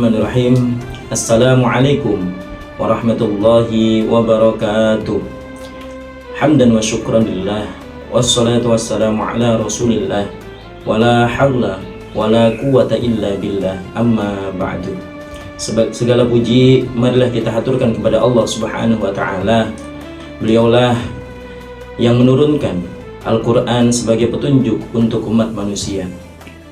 Bismillahirrahmanirrahim. Assalamualaikum warahmatullahi wabarakatuh. Hamdan wa syukran lillah, wassalatu wassalamu ala rasulillah, wala hawla wala quwata illa billah, amma ba'du. Segala puji marilah kita haturkan kepada Allah Subhanahu wa ta'ala. Beliaulah yang menurunkan Al-Quran sebagai petunjuk untuk umat manusia.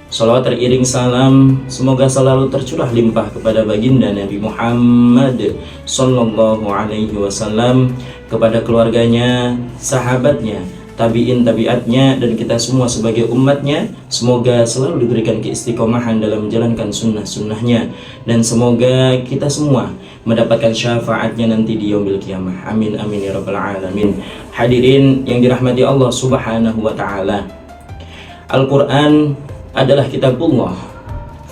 Salawat teriring salam semoga selalu tercurah limpah kepada baginda Nabi Muhammad sallallahu alaihi wasallam, kepada keluarganya, sahabatnya, tabi'in tabi'atnya, dan kita semua sebagai umatnya. Semoga selalu diberikan keistiqomahan dalam menjalankan sunnah-sunnahnya, dan semoga kita semua mendapatkan syafaatnya nanti di yaumil qiyamah. Amin amin ya rabbal alamin. Hadirin yang dirahmati Allah Subhanahu wa ta'ala, Al-Quran adalah kitabullah,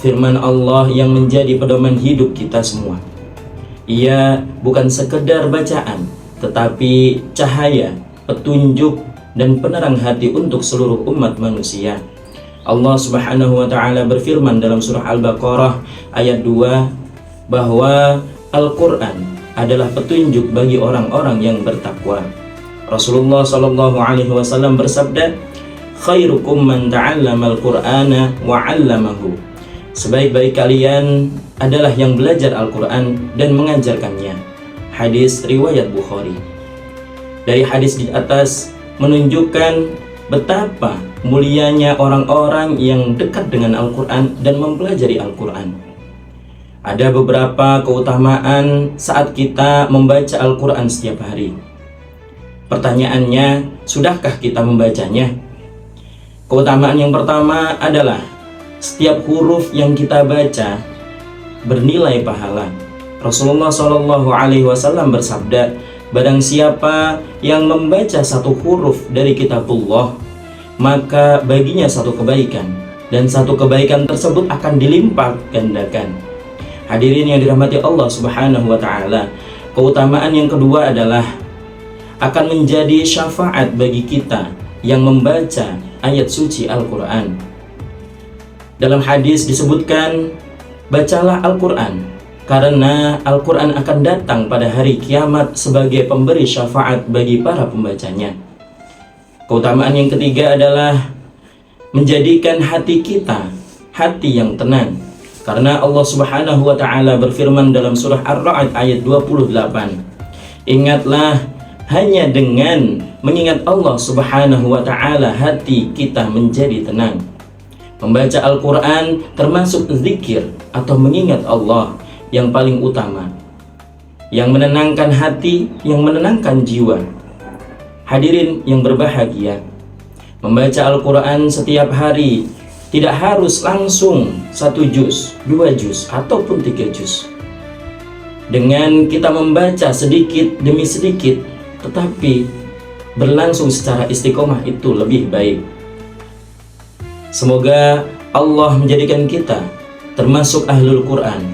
firman Allah yang menjadi pedoman hidup kita semua. Ia bukan sekedar bacaan, tetapi cahaya, petunjuk, dan penerang hati untuk seluruh umat manusia. Allah Subhanahu wa ta'ala berfirman dalam surah Al-Baqarah ayat 2 bahwa Al-Quran adalah petunjuk bagi orang-orang yang bertakwa. Rasulullah sallallahu alaihi wasallam bersabda, khairukum man ta'allamal qur'ana wa 'allamahu. Sebaik-baik kalian adalah yang belajar Al-Quran dan mengajarkannya. Hadis riwayat Bukhari. Dari hadis di atas menunjukkan betapa mulianya orang-orang yang dekat dengan Al-Quran dan mempelajari Al-Quran. Ada beberapa keutamaan saat kita membaca Al-Quran setiap hari. Pertanyaannya, sudahkah kita membacanya? Keutamaan yang pertama adalah setiap huruf yang kita baca bernilai pahala. Rasulullah Shallallahu Alaihi Wasallam bersabda, barang siapa yang membaca satu huruf dari kitabullah, maka baginya satu kebaikan, dan satu kebaikan tersebut akan dilimpah gandakan. Hadirin yang dirahmati Allah Subhanahu wa ta'ala, keutamaan yang kedua adalah akan menjadi syafaat bagi kita yang membaca ayat suci Al-Quran. Dalam hadis disebutkan, bacalah Al-Quran, karena Al-Quran akan datang pada hari kiamat sebagai pemberi syafaat bagi para pembacanya. Keutamaan yang ketiga adalah menjadikan hati kita hati yang tenang, karena Allah Subhanahu wa ta'ala berfirman dalam surah Ar-Ra'd ayat 28, ingatlah, hanya dengan mengingat Allah Subhanahu wa ta'ala hati kita menjadi tenang. Membaca Al-Quran termasuk zikir atau mengingat Allah yang paling utama, yang menenangkan hati, yang menenangkan jiwa. Hadirin yang berbahagia, membaca Al-Quran setiap hari tidak harus langsung 1 juz, 2 juz, ataupun 3 juz. Dengan kita membaca sedikit demi sedikit, tetapi berlangsung secara istiqomah, itu lebih baik. Semoga Allah menjadikan kita termasuk ahlul Quran,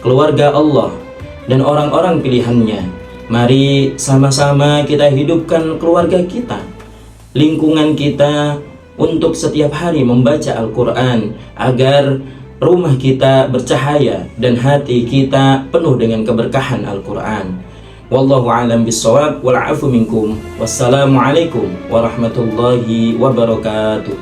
keluarga Allah, dan orang-orang pilihannya. Mari sama-sama kita hidupkan keluarga kita, lingkungan kita, untuk setiap hari membaca Al-Quran, agar rumah kita bercahaya dan hati kita penuh dengan keberkahan Al-Quran. Wallahu a'lam bissawab, wal 'afu minkum. Wassalamualaikum warahmatullahi wabarakatuh.